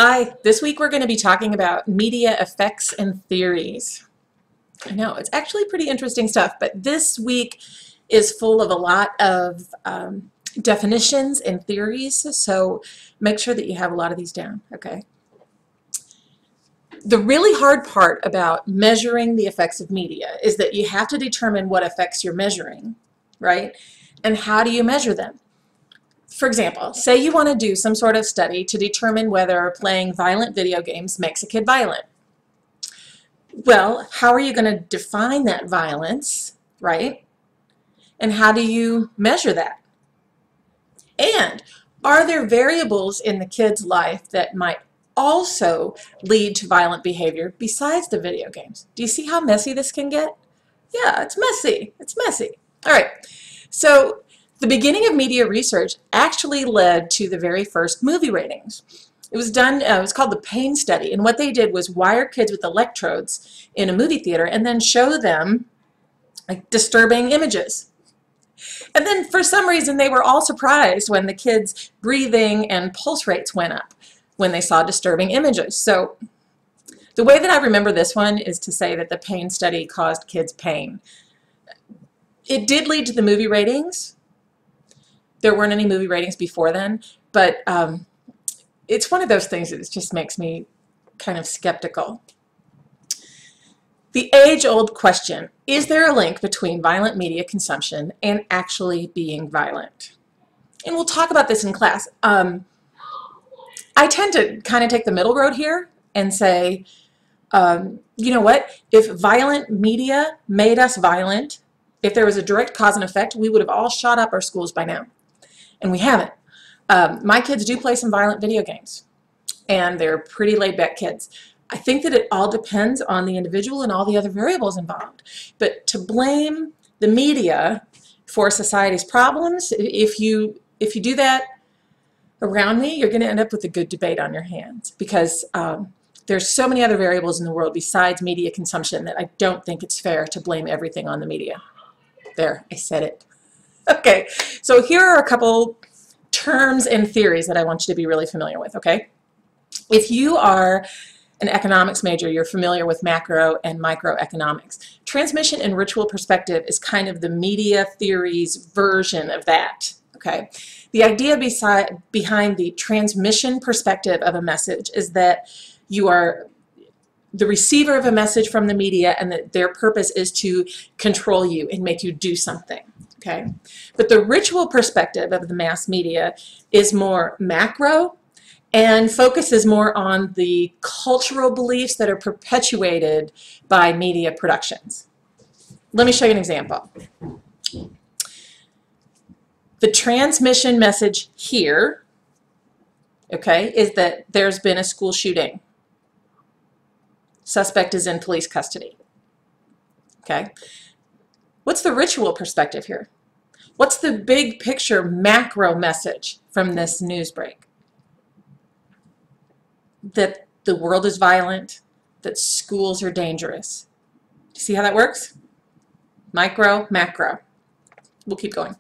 Hi, this week we're going to be talking about media effects and theories. I know, it's actually pretty interesting stuff, but this week is full of a lot of definitions and theories, so make sure that you have a lot of these down, okay? The really hard part about measuring the effects of media is that you have to determine what effects you're measuring, right? And how do you measure them? For example, say you want to do some sort of study to determine whether playing violent video games makes a kid violent. Well, how are you going to define that violence, right? And how do you measure that? And are there variables in the kid's life that might also lead to violent behavior besides the video games? Do you see how messy this can get? Yeah, it's messy. It's messy. All right. So the beginning of media research actually led to the very first movie ratings. It was done, it was called the pain study, and what they did was wire kids with electrodes in a movie theater and then show them like disturbing images. And then for some reason they were all surprised when the kids' breathing and pulse rates went up when they saw disturbing images. So the way that I remember this one is to say that the pain study caused kids pain. It did lead to the movie ratings. There weren't any movie ratings before then, but it's one of those things that just makes me kind of skeptical. The age-old question, is there a link between violent media consumption and actually being violent? And we'll talk about this in class. I tend to kind of take the middle road here and say, you know what, if violent media made us violent, if there was a direct cause and effect, we would have all shot up our schools by now. And we haven't. My kids do play some violent video games, and they're pretty laid-back kids. I think that it all depends on the individual and all the other variables involved. But to blame the media for society's problems, if you do that around me, you're going to end up with a good debate on your hands, because there's so many other variables in the world besides media consumption that I don't think it's fair to blame everything on the media. There, I said it. Okay, so here are a couple terms and theories that I want you to be really familiar with, okay? If you are an economics major, you're familiar with macro and microeconomics. Transmission and ritual perspective is kind of the media theory's version of that, okay? The idea behind the transmission perspective of a message is that you are the receiver of a message from the media, and that their purpose is to control you and make you do something. Okay, but the ritual perspective of the mass media is more macro and focuses more on the cultural beliefs that are perpetuated by media productions. Let me show you an example. The transmission message here, okay, is that there's been a school shooting. Suspect is in police custody. Okay. What's the ritual perspective here? What's the big picture macro message from this news break? That the world is violent, that schools are dangerous. Do you see how that works? Micro, macro. We'll keep going.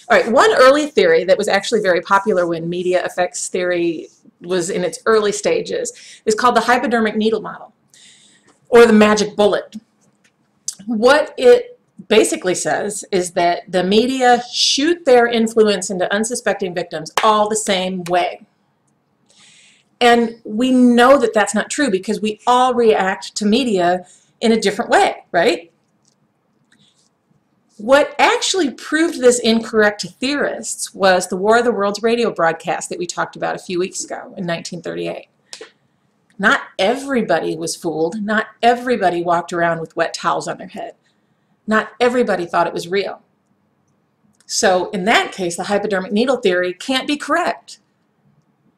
All right, one early theory that was actually very popular when media effects theory was in its early stages is called the hypodermic needle model, or the magic bullet. What it basically says is that the media shoot their influence into unsuspecting victims all the same way. And we know that that's not true because we all react to media in a different way, right? What actually proved this incorrect to theorists was the War of the Worlds radio broadcast that we talked about a few weeks ago in 1938. Not everybody was fooled. Not everybody walked around with wet towels on their head. Not everybody thought it was real. So in that case, the hypodermic needle theory can't be correct.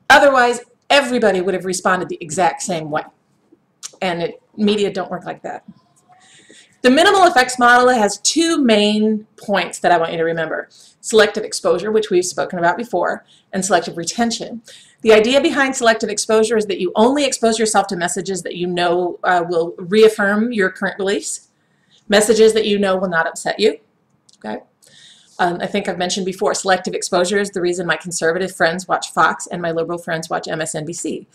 Otherwise, everybody would have responded the exact same way. And media don't work like that. The minimal effects model has two main points that I want you to remember. Selective exposure, which we've spoken about before, and selective retention. The idea behind selective exposure is that you only expose yourself to messages that you know will reaffirm your current beliefs. Messages that you know will not upset you. Okay. I think I've mentioned before, selective exposure is the reason my conservative friends watch Fox and my liberal friends watch MSNBC.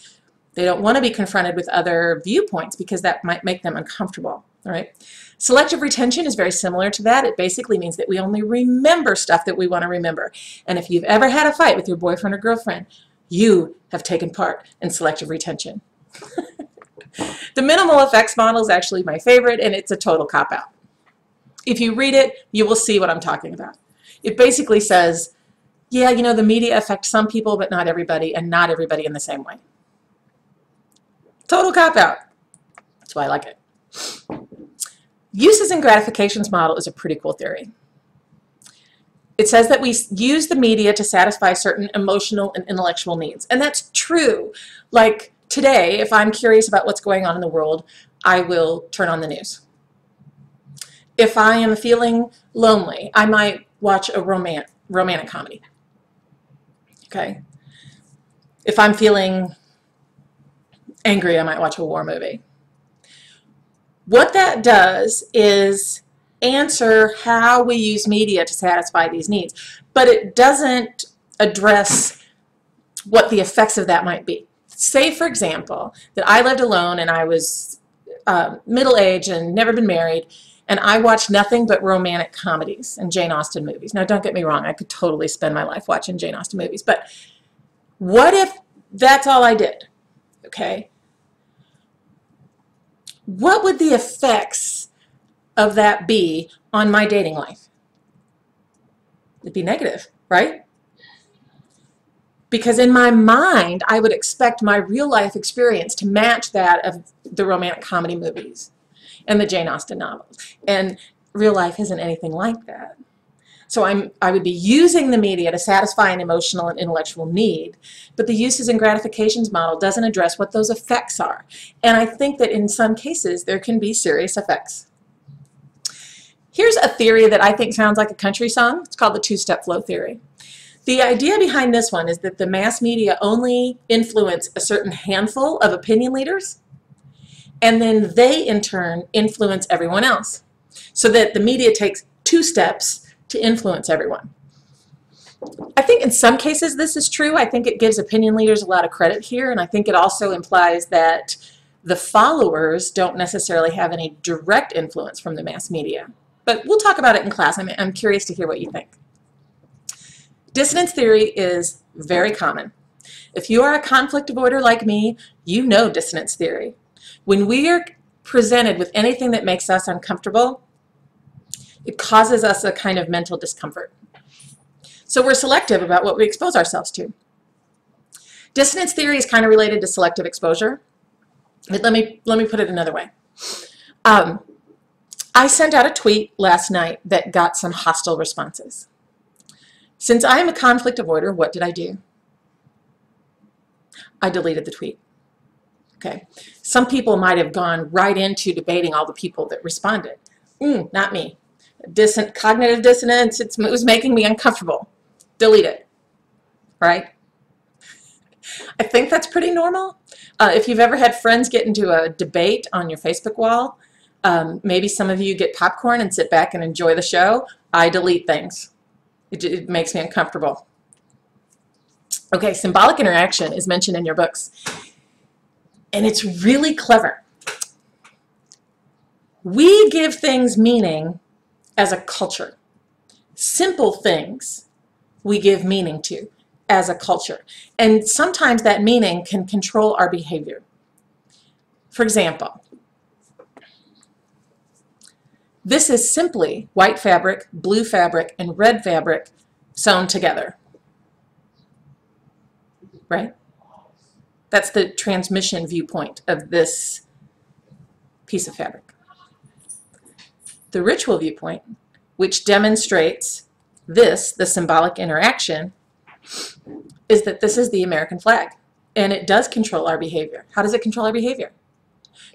They don't want to be confronted with other viewpoints because that might make them uncomfortable. All right. Selective retention is very similar to that. It basically means that we only remember stuff that we want to remember. And if you've ever had a fight with your boyfriend or girlfriend, you have taken part in selective retention. The minimal effects model is actually my favorite, and it's a total cop-out. If you read it, you will see what I'm talking about. It basically says, yeah, you know, the media affects some people, but not everybody, and not everybody in the same way. Total cop-out. That's why I like it. Uses and gratifications model is a pretty cool theory. It says that we use the media to satisfy certain emotional and intellectual needs. And that's true. Like today, if I'm curious about what's going on in the world, I will turn on the news. If I am feeling lonely, I might watch a romantic comedy. Okay. If I'm feeling angry, I might watch a war movie. What that does is answer how we use media to satisfy these needs, but it doesn't address what the effects of that might be. Say, for example, that I lived alone and I was middle-aged and never been married, and I watched nothing but romantic comedies and Jane Austen movies. Now, don't get me wrong, I could totally spend my life watching Jane Austen movies, but what if that's all I did? Okay. What would the effects of that be on my dating life? It'd be negative, right? Because in my mind, I would expect my real life experience to match that of the romantic comedy movies and the Jane Austen novels. And real life isn't anything like that. So I would be using the media to satisfy an emotional and intellectual need, but the uses and gratifications model doesn't address what those effects are. And I think that in some cases there can be serious effects. Here's a theory that I think sounds like a country song. It's called the two-step flow theory. The idea behind this one is that the mass media only influence a certain handful of opinion leaders, and then they in turn influence everyone else. So that the media takes 2 steps to influence everyone. I think in some cases this is true. I think it gives opinion leaders a lot of credit here, and I think it also implies that the followers don't necessarily have any direct influence from the mass media. But we'll talk about it in class. I'm curious to hear what you think. Dissonance theory is very common. If you are a conflict avoider like me, you know dissonance theory. When we are presented with anything that makes us uncomfortable, it causes us a kind of mental discomfort. So we're selective about what we expose ourselves to. Dissonance theory is kind of related to selective exposure. But let me put it another way. I sent out a tweet last night that got some hostile responses. Since I am a conflict avoider, what did I do? I deleted the tweet. Okay. Some people might have gone right into debating all the people that responded. Not me. Cognitive dissonance, it was making me uncomfortable. Delete it. Right? I think that's pretty normal. If you've ever had friends get into a debate on your Facebook wall, maybe some of you get popcorn and sit back and enjoy the show. I delete things. It makes me uncomfortable. Okay, symbolic interaction is mentioned in your books. And it's really clever. We give things meaning as a culture. Simple things we give meaning to as a culture. And sometimes that meaning can control our behavior. For example, this is simply white fabric, blue fabric, and red fabric sewn together. Right? That's the transmission viewpoint of this piece of fabric. The ritual viewpoint, which demonstrates this, the symbolic interaction, is that this is the American flag, and it does control our behavior. How does it control our behavior?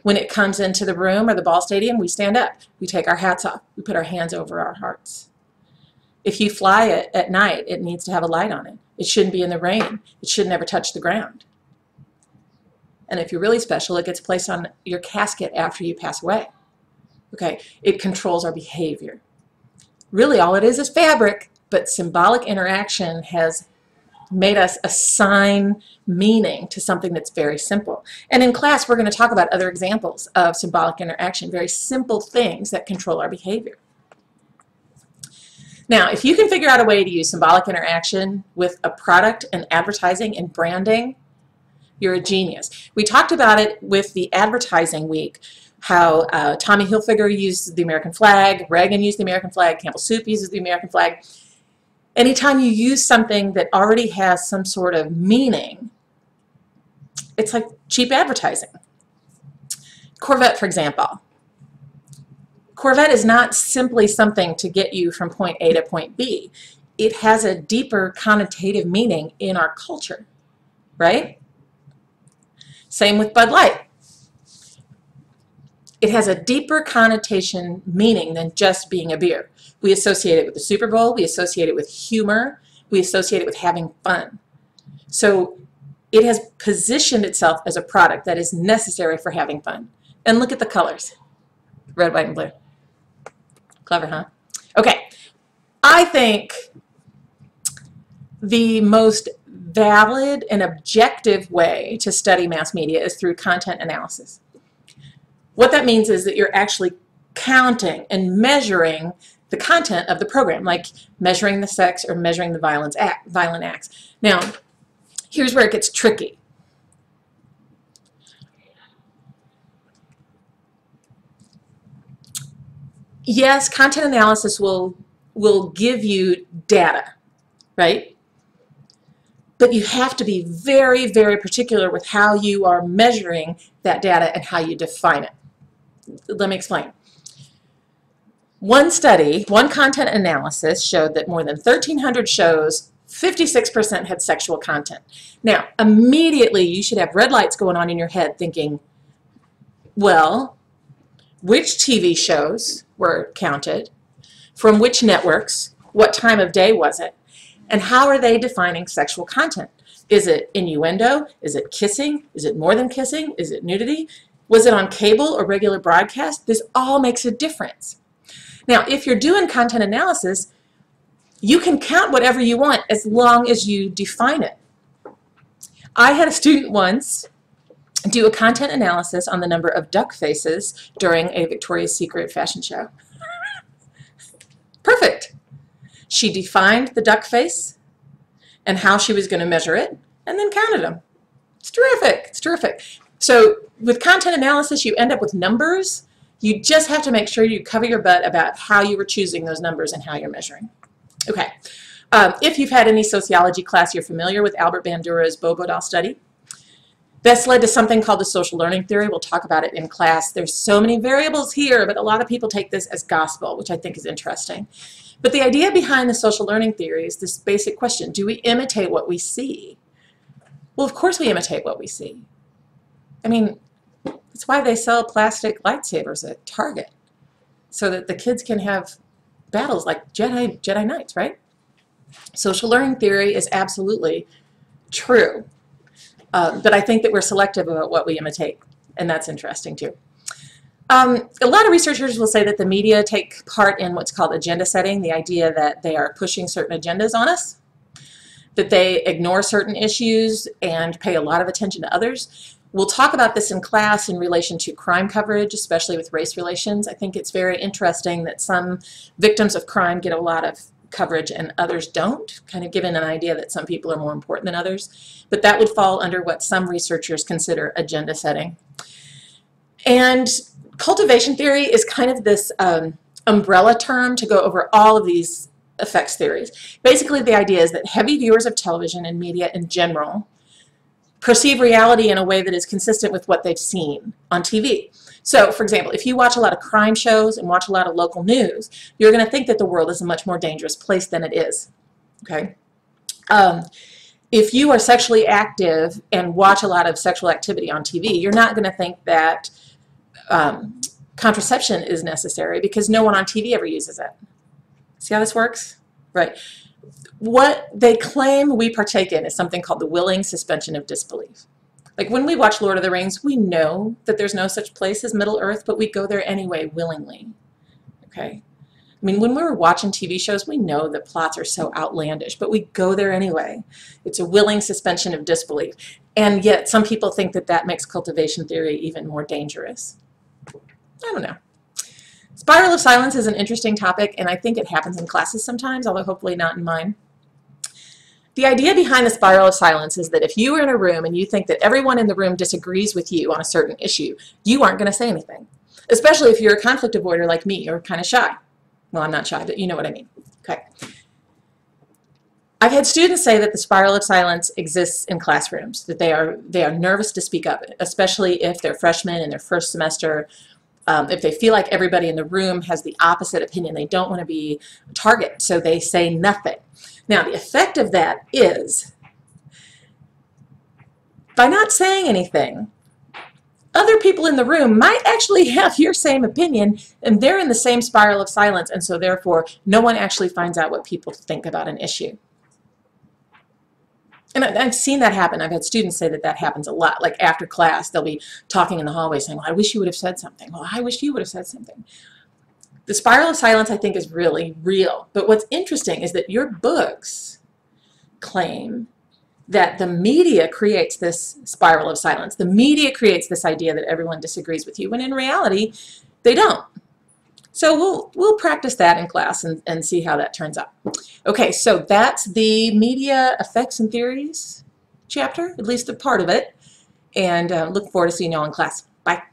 When it comes into the room or the ball stadium, we stand up, we take our hats off, we put our hands over our hearts. If you fly it at night, it needs to have a light on it. It shouldn't be in the rain. It should never touch the ground. And if you're really special, it gets placed on your casket after you pass away. Okay, it controls our behavior. Really, all it is fabric, but symbolic interaction has made us assign meaning to something that's very simple. And in class, we're going to talk about other examples of symbolic interaction, very simple things that control our behavior. Now, if you can figure out a way to use symbolic interaction with a product and advertising and branding, you're a genius. We talked about it with the advertising week, how Tommy Hilfiger used the American flag, Reagan used the American flag, Campbell Soup uses the American flag. Anytime you use something that already has some sort of meaning, it's like cheap advertising. Corvette, for example. Corvette is not simply something to get you from point A to point B. It has a deeper connotative meaning in our culture, right? Same with Bud Light. It has a deeper connotation meaning than just being a beer. We associate it with the Super Bowl, we associate it with humor, we associate it with having fun. So it has positioned itself as a product that is necessary for having fun. And look at the colors, red, white, and blue. Clever, huh? Okay, I think the most valid and objective way to study mass media is through content analysis. What that means is that you're actually counting and measuring the content of the program, like measuring the sex or measuring the violent acts. Now, here's where it gets tricky. Yes, content analysis will give you data, right? But you have to be very, very particular with how you are measuring that data and how you define it. Let me explain. One study, one content analysis showed that more than 1,300 shows, 56% had sexual content. Now, immediately you should have red lights going on in your head thinking, well, which TV shows were counted, from which networks, what time of day was it, and how are they defining sexual content? Is it innuendo? Is it kissing? Is it more than kissing? Is it nudity? Was it on cable or regular broadcast? This all makes a difference. Now, if you're doing content analysis, you can count whatever you want as long as you define it. I had a student once do a content analysis on the number of duck faces during a Victoria's Secret fashion show. Perfect. She defined the duck face and how she was going to measure it, and then counted them. It's terrific. It's terrific. So with content analysis, you end up with numbers. You just have to make sure you cover your butt about how you were choosing those numbers and how you're measuring. Okay. If you've had any sociology class, you're familiar with Albert Bandura's Bobo-Doll study. That's led to something called the social learning theory. We'll talk about it in class. There's so many variables here, but a lot of people take this as gospel, which I think is interesting. But the idea behind the social learning theory is this basic question: do we imitate what we see? Well, of course we imitate what we see. I mean, that's why they sell plastic lightsabers at Target, so that the kids can have battles like Jedi Knights, right? Social learning theory is absolutely true, but I think that we're selective about what we imitate, and that's interesting too. A lot of researchers will say that the media take part in what's called agenda setting, the idea that they are pushing certain agendas on us, that they ignore certain issues and pay a lot of attention to others. We'll talk about this in class in relation to crime coverage, especially with race relations. I think it's very interesting that some victims of crime get a lot of coverage and others don't, kind of giving an idea that some people are more important than others. But that would fall under what some researchers consider agenda setting. And cultivation theory is kind of this umbrella term to go over all of these effects theories. Basically, the idea is that heavy viewers of television and media in general perceive reality in a way that is consistent with what they've seen on TV. So, for example, if you watch a lot of crime shows and watch a lot of local news, you're going to think that the world is a much more dangerous place than it is. Okay? If you are sexually active and watch a lot of sexual activity on TV, you're not going to think that contraception is necessary because no one on TV ever uses it. See how this works? Right. What they claim we partake in is something called the willing suspension of disbelief. Like when we watch Lord of the Rings, we know that there's no such place as Middle Earth, but we go there anyway willingly. Okay? I mean, when we're watching TV shows, we know that plots are so outlandish, but we go there anyway. It's a willing suspension of disbelief. And yet some people think that that makes cultivation theory even more dangerous. I don't know. Spiral of silence is an interesting topic, and I think it happens in classes sometimes, although hopefully not in mine. The idea behind the spiral of silence is that if you are in a room and you think that everyone in the room disagrees with you on a certain issue, you aren't going to say anything, especially if you're a conflict avoider like me or kind of shy. Well, I'm not shy, but you know what I mean. Okay. I've had students say that the spiral of silence exists in classrooms, that they are nervous to speak up, especially if they're freshmen in their first semester, if they feel like everybody in the room has the opposite opinion. They don't want to be a target, so they say nothing. Now, the effect of that is, by not saying anything, other people in the room might actually have your same opinion, and they're in the same spiral of silence, and so therefore no one actually finds out what people think about an issue. And I've seen that happen. I've had students say that that happens a lot. Like after class, they'll be talking in the hallway saying, well, I wish you would have said something. Well, I wish you would have said something. The spiral of silence, I think, is really real. But what's interesting is that your books claim that the media creates this spiral of silence. The media creates this idea that everyone disagrees with you, when in reality, they don't. So we'll practice that in class and see how that turns out. Okay, so that's the media effects and theories chapter, at least a part of it. And look forward to seeing you all in class. Bye.